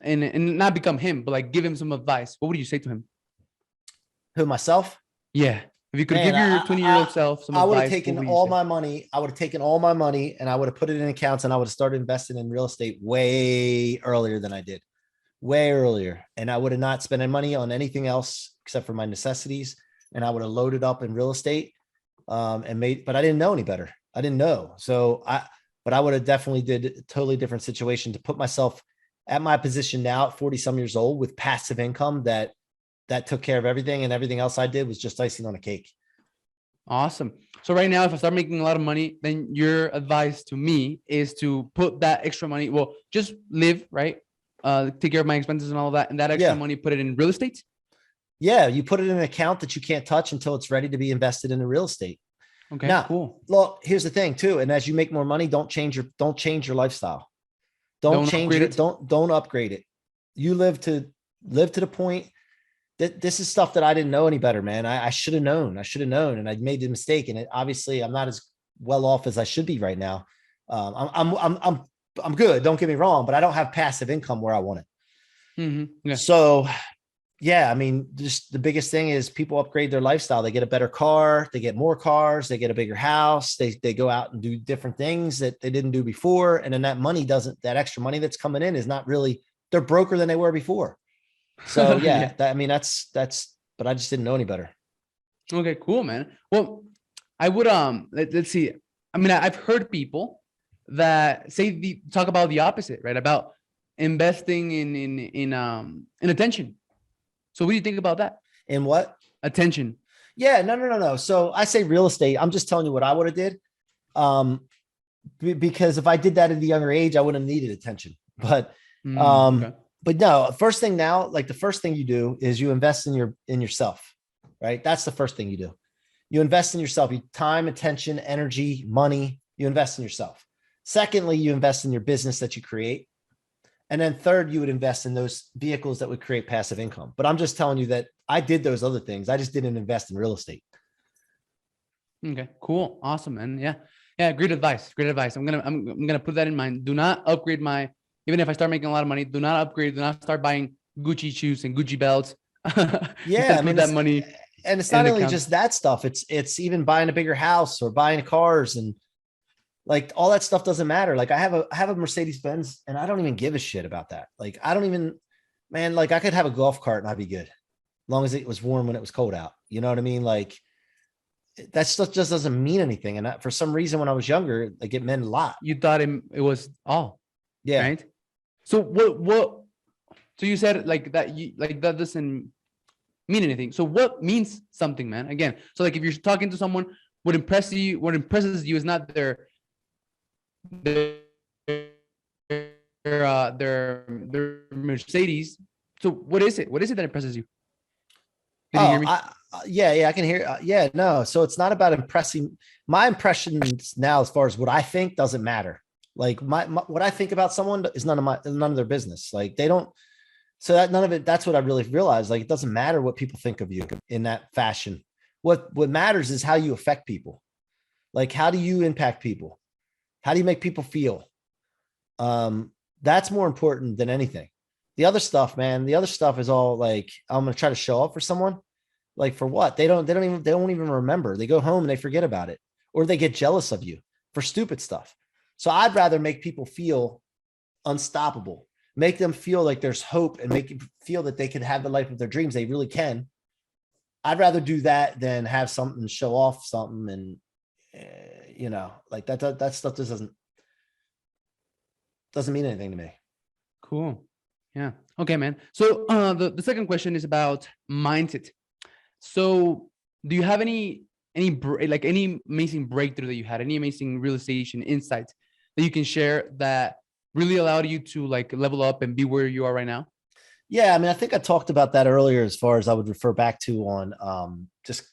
and not become him, but like give him some advice, what would you say to him? Who, myself? Yeah. If you could Man, give your 20-year-old self some I would have advice, what taken would you all say? my money. I would have taken all my money and I would have put it in accounts and I would have started investing in real estate way earlier than I did. Way earlier. And I would have not spent any money on anything else except for my necessities. And I would have loaded up in real estate and made, but I didn't know any better. I didn't know. But I would have definitely did a totally different situation to put myself at my position now at 40 some years old with passive income that took care of everything, and everything else I did was just icing on a cake. Awesome. So right now, if I start making a lot of money, then your advice to me is to put that extra money, well, just live, right? Take care of my expenses and all of that. And that extra Yeah. money, put it in real estate. Yeah. You put it in an account that you can't touch until it's ready to be invested in the real estate. Okay, Now, cool. look, here's the thing too. And as you make more money, don't change your lifestyle. Don't Don't change upgrade your, it. don't upgrade it. You live to the point that this is stuff that I didn't know any better, man. I should have known. I should have known. And I made the mistake. And obviously I'm not as well off as I should be right now. I'm good. Don't get me wrong, but I don't have passive income where I want it. Yeah. So yeah, I mean, just the biggest thing is people upgrade their lifestyle. They get a better car, they get more cars, they get a bigger house, they go out and do different things that they didn't do before. And then that extra money that's coming in is not really, they're broker than they were before. So yeah, Yeah. I mean, that's, but I just didn't know any better. Okay, cool, man. Well, I would let's see. I mean, I've heard people that talk about the opposite, right? About investing in attention. So what do you think about that? And what? Attention. Yeah, no. So I say real estate. I'm just telling you what I would have did. Because if I did that at a younger age, I wouldn't have needed attention. But Okay. but no, first thing now, like the first thing you do is you invest in yourself, right? That's the first thing you do. You invest in yourself, you time, attention, energy, money, you invest in yourself. Secondly, you invest in your business that you create. And then third, you would invest in those vehicles that would create passive income. But I'm just telling you that I did those other things. I just didn't invest in real estate. Okay, cool. Awesome, man. Yeah. Yeah. Great advice. Great advice. I'm gonna put that in mind. Do not upgrade even if I start making a lot of money, do not start buying Gucci shoes and Gucci belts. Yeah. I Instead, put mean, that money and it's in not an only account. just that stuff. It's even buying a bigger house or buying cars, and like all that stuff doesn't matter. Like I have a Mercedes Benz and I don't even give a shit about that. Like I don't even, man, like I could have a golf cart and I'd be good as long as it was warm when it was cold out. You know what I mean? Like that stuff just doesn't mean anything. And for some reason, when I was younger, like it meant a lot. You thought it was all Yeah. right. So what? So you said like that. That doesn't mean anything. So what means something, man? Again, so like if you're talking to someone, what impresses you is not their their Mercedes. So what is it? What is it that impresses you? Can you hear me? Yeah, I can hear. Yeah, no. So it's not about impressing. My impressions now, as far as what I think, doesn't matter. Like what I think about someone is none of their business. Like they don't. So that none of it. That's what I really realized. Like it doesn't matter what people think of you in that fashion. What matters is how you affect people. Like how do you impact people? How do you make people feel? That's more important than anything. The other stuff, man. The other stuff is all like I'm gonna try to show up for someone. Like for what? They don't even remember. They go home and they forget about it, or they get jealous of you for stupid stuff. So I'd rather make people feel unstoppable, make them feel like there's hope, and make them feel that they can have the life of their dreams. They really can. I'd rather do that than have something show off something. And like that stuff just doesn't mean anything to me. Cool. Yeah. Okay, man. So the second question is about mindset. So do you have any amazing breakthrough that you had, any amazing realization, insights that you can share that really allowed you to like level up and be where you are right now? Yeah. I mean, I think I talked about that earlier, as far as I would refer back to on just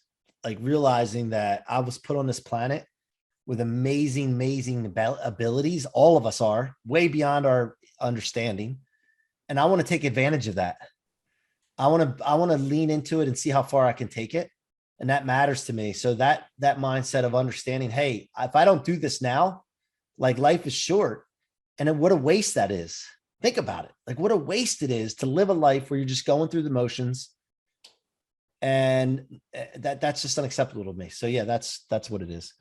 like realizing that I was put on this planet with amazing abilities. All of us are way beyond our understanding. And I want to take advantage of that. I want to lean into it and see how far I can take it. And that matters to me. So that mindset of understanding, hey, if I don't do this now, like life is short, and what a waste that is. Think about it. Like what a waste it is to live a life where you're just going through the motions. And that's just unacceptable to me. So yeah, that's what it is.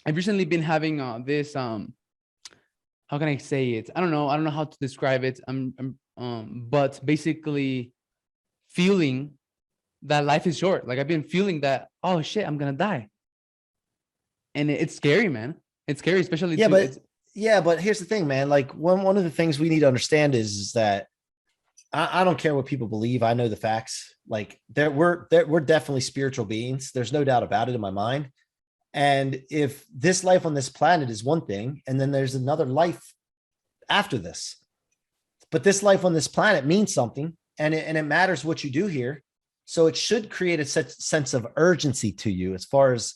I've recently been having this, how can I say it? I don't know how to describe it. But basically feeling that life is short. Like I've been feeling that, oh shit, I'm gonna die. And it's scary, man. It's scary, especially but here's the thing, man. Like one of the things we need to understand is that I don't care what people believe. I know the facts. Like we're definitely spiritual beings. There's no doubt about it in my mind. And if this life on this planet is one thing, and then there's another life after this, but this life on this planet means something, and it matters what you do here. So it should create a sense of urgency to you, as far as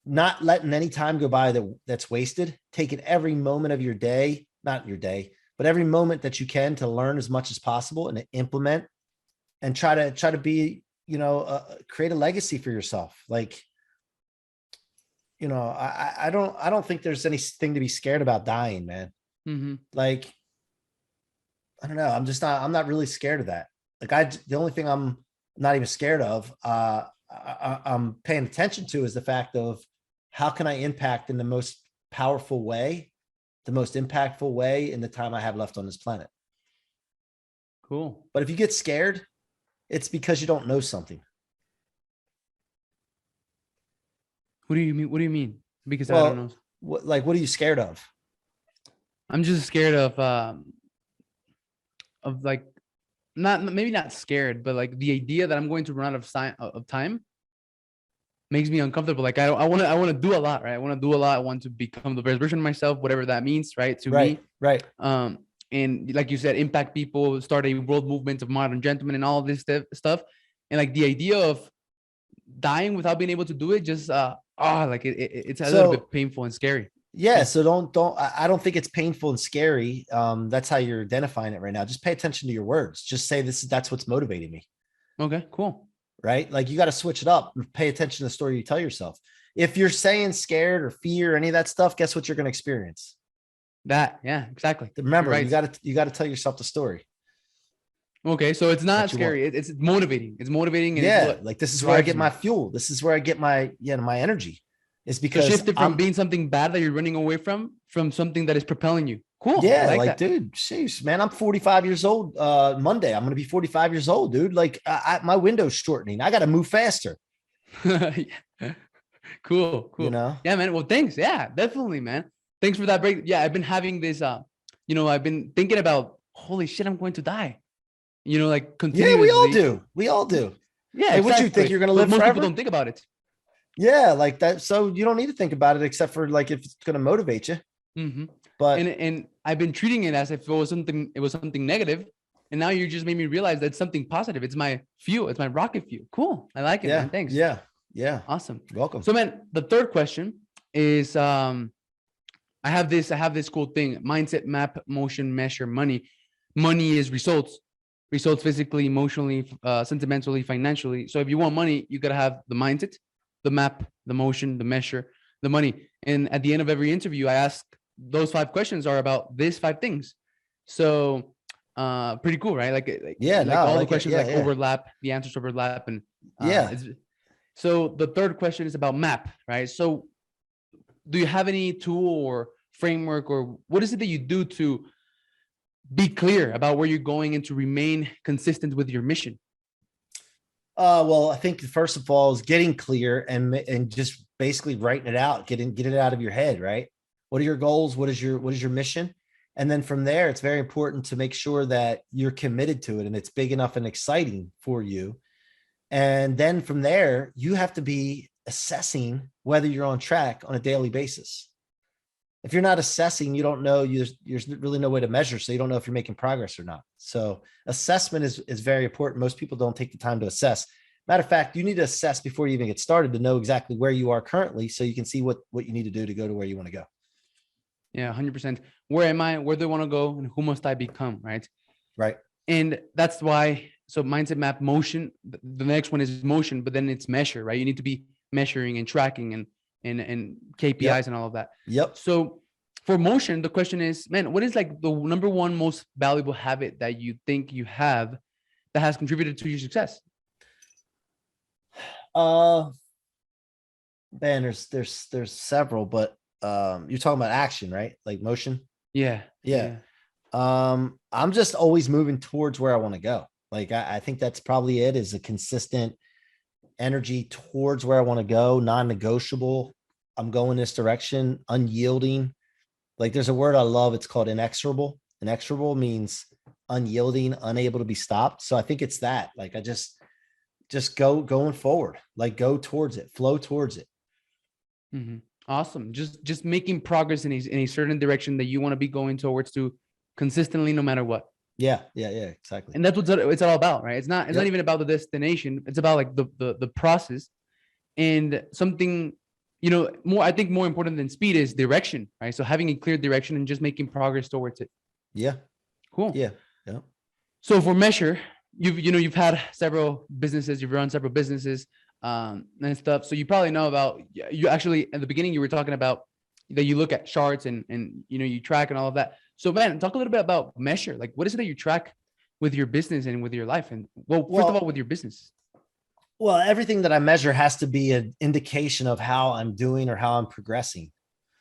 not letting any time go by that's wasted, taking every moment of your day, not your day, but every moment that you can to learn as much as possible and to implement and try to be, create a legacy for yourself. Like, I don't think there's anything to be scared about dying, man. Mm-hmm. Like, I don't know. I'm not really scared of that. Like the only thing I'm not even scared of, I'm paying attention to, is the fact of how can I impact in the most powerful way, the most impactful way in the time I have left on this planet. Cool. But if you get scared, it's because you don't know something. What do you mean? What do you mean? Because I don't know. What are you scared of? I'm just scared of like, maybe not scared, but like the idea that I'm going to run out of time makes me uncomfortable. Like I want to do a lot, right? I want to do a lot. I want to become the best version of myself, whatever that means, right? To me. Right. And like you said, impact people, start a world movement of modern gentlemen and all this stuff. And like the idea of dying without being able to do it, just it's a little bit painful and scary. Yeah. So I don't think it's painful and scary. That's how you're identifying it right now. Just pay attention to your words. Just say that's what's motivating me. Okay, cool. Right? Like you got to switch it up and pay attention to the story you tell yourself. If you're saying scared or fear or any of that stuff, guess what you're going to experience? That, yeah, exactly. Remember, right. you got to tell yourself the story. Okay, so it's not scary. It's motivating. It's motivating. And like this is where I get my fuel. This is where I get my energy. It's because shifted from being something bad that you're running away from something that is propelling you. Cool. Yeah, like dude, sheesh, man, I'm 45 years old. Monday, I'm gonna be 45 years old, dude. Like my window's shortening. I got to move faster. Cool. Yeah, man. Well, thanks. Yeah, definitely, man. Thanks for that break. Yeah, I've been having this. I've been thinking about, holy shit, I'm going to die. Like continuously. Yeah, we all do. Yeah. Hey, exactly. What you think you're gonna live most forever? People don't think about it. Yeah, like that. So you don't need to think about it, except for like if it's going to motivate you. Mm-hmm. But and I've been treating it as if it was something negative, and now you just made me realize that it's something positive. It's my fuel. It's my rocket fuel. Cool. I like it. Yeah. Man. Thanks. Yeah. Awesome. You're welcome. So, man, the third question is, I have this cool thing: mindset, map, motion, measure, money. Money is results physically, emotionally, sentimentally, financially. So if you want money, you gotta have the mindset, the map, the motion, the measure, the money. And at the end of every interview, I ask those 5 questions are about these 5 things. So pretty cool, right? All the questions overlap, the answers overlap, and Yeah. So the third question is about map, right? So do you have any tool or framework, or what is it that you do to be clear about where you're going and to remain consistent with your mission? Well, I think first of all is getting clear and just basically writing it out, get it out of your head, right? What are your goals? What is your mission? And then from there, it's very important to make sure that you're committed to it and it's big enough and exciting for you. And then from there, you have to be assessing whether you're on track on a daily basis. If you're not assessing, you don't know, there's really no way to measure. So you don't know if you're making progress or not. So assessment is very important. Most people don't take the time to assess. Matter of fact, you need to assess before you even get started to know exactly where you are currently so you can see what you need to do to go to where you want to go. Yeah, 100%. Where am I? Where do I want to go? And who must I become? Right. Right. And that's why, so mindset map, motion, the next one is motion, but then it's measure, right? You need to be measuring and tracking and KPIs and all of that. Yep. So for motion, the question is, man, what is like the number one most valuable habit that you think you have that has contributed to your success? Man, there's several, but you're talking about action, right? Like motion. Yeah. I'm just always moving towards where I want to go. Like I think that's probably it, is a consistent energy towards where I want to go, non-negotiable. I'm going this direction, unyielding. Like there's a word I love. It's called inexorable. Inexorable means unyielding, unable to be stopped. So I think it's that. Like I just going forward, like go towards it, flow towards it. Mm-hmm. Awesome. Just making progress in a certain direction that you want to be going towards to consistently, no matter what. Yeah, exactly. And that's what it's all about, right? It's not even about the destination. It's about like the process, and something, I think more important than speed is direction, right? So having a clear direction and just making progress towards it. Yeah. Cool. Yeah. So for measure, you've had several businesses, you've run several businesses, and stuff. So you probably know about, you actually, at the beginning, you were talking about that you look at charts and you track and all of that. So man, talk a little bit about measure. Like what is it that you track with your business and with your life? And first of all, with your business. Well, everything that I measure has to be an indication of how I'm doing or how I'm progressing.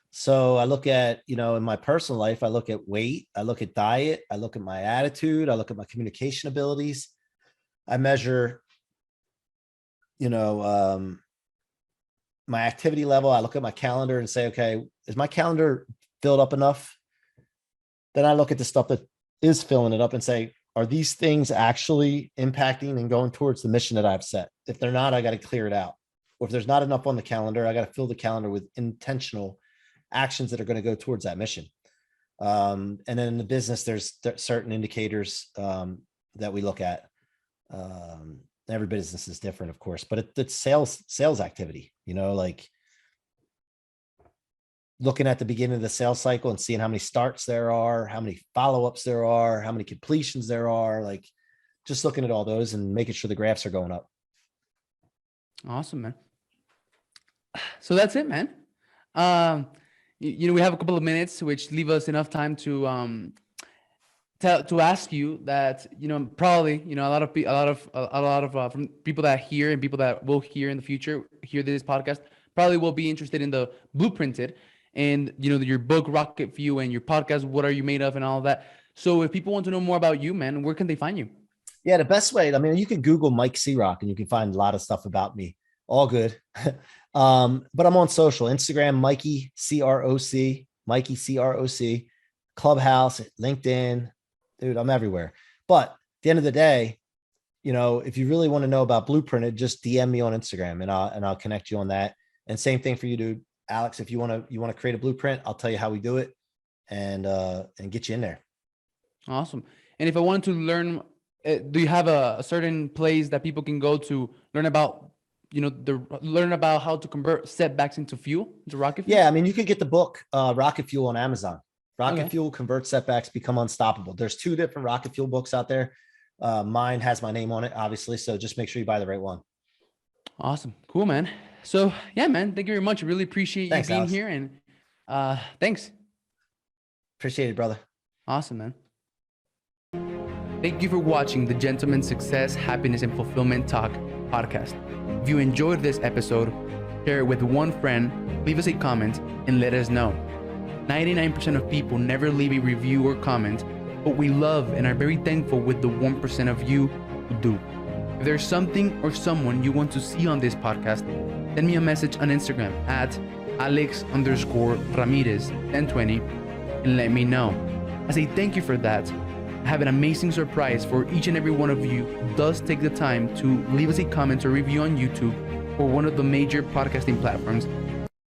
So I look at, in my personal life, I look at weight, I look at diet, I look at my attitude, I look at my communication abilities. I measure, my activity level. I look at my calendar and say, okay, is my calendar filled up enough? Then I look at the stuff that is filling it up and say, are these things actually impacting and going towards the mission that I've set? If they're not, I got to clear it out. Or if there's not enough on the calendar, I got to fill the calendar with intentional actions that are going to go towards that mission. And then in the business, there's certain indicators that we look at. Every business is different, of course, but it's sales activity, like looking at the beginning of the sales cycle and seeing how many starts there are, how many follow-ups there are, how many completions there are, like just looking at all those and making sure the graphs are going up. Awesome, man. So that's it, man. We have a couple of minutes, which leave us enough time to ask you that, probably, a lot of from people that hear and people that will hear in the future, hear this podcast, probably will be interested in the Blueprinted and, your book, Rocket Fuel, and your podcast, What Are You Made Of, and all of that. So if people want to know more about you, man, where can they find you? Yeah, the best way, you can Google Mike Ciorrocco and you can find a lot of stuff about me. All good. But I'm on social, Instagram, Mikey CROC, Mikey CROC, Clubhouse, LinkedIn. Dude, I'm everywhere. But at the end of the day, if you really want to know about Blueprinted, just DM me on Instagram and I'll connect you on that. And same thing for you, dude. Alex, if you want to create a blueprint, I'll tell you how we do it and get you in there. Awesome. And if I wanted to learn, do you have a certain place that people can go to learn about, learn about how to convert setbacks into rocket fuel? Yeah. You could get the book, Rocket Fuel, on Amazon. Rocket Fuel, Convert Setbacks, Become Unstoppable. There's 2 different Rocket Fuel books out there. Mine has my name on it, obviously. So just make sure you buy the right one. Awesome. Cool, man. So yeah, man, thank you very much. I really appreciate you being here, and thanks. Appreciate it, brother. Awesome, man. Thank you for watching the Gentleman's Success, Happiness, and Fulfillment Talk. podcast. If you enjoyed this episode, share it with one friend, leave us a comment, and let us know. 99% of people never leave a review or comment, but we love and are very thankful with the 1% of you who do. If there's something or someone you want to see on this podcast, send me a message on Instagram at Alex_Ramirez 1020 and let me know. As a thank you for that, I have an amazing surprise for each and every one of you who does take the time to leave us a comment or review on YouTube or one of the major podcasting platforms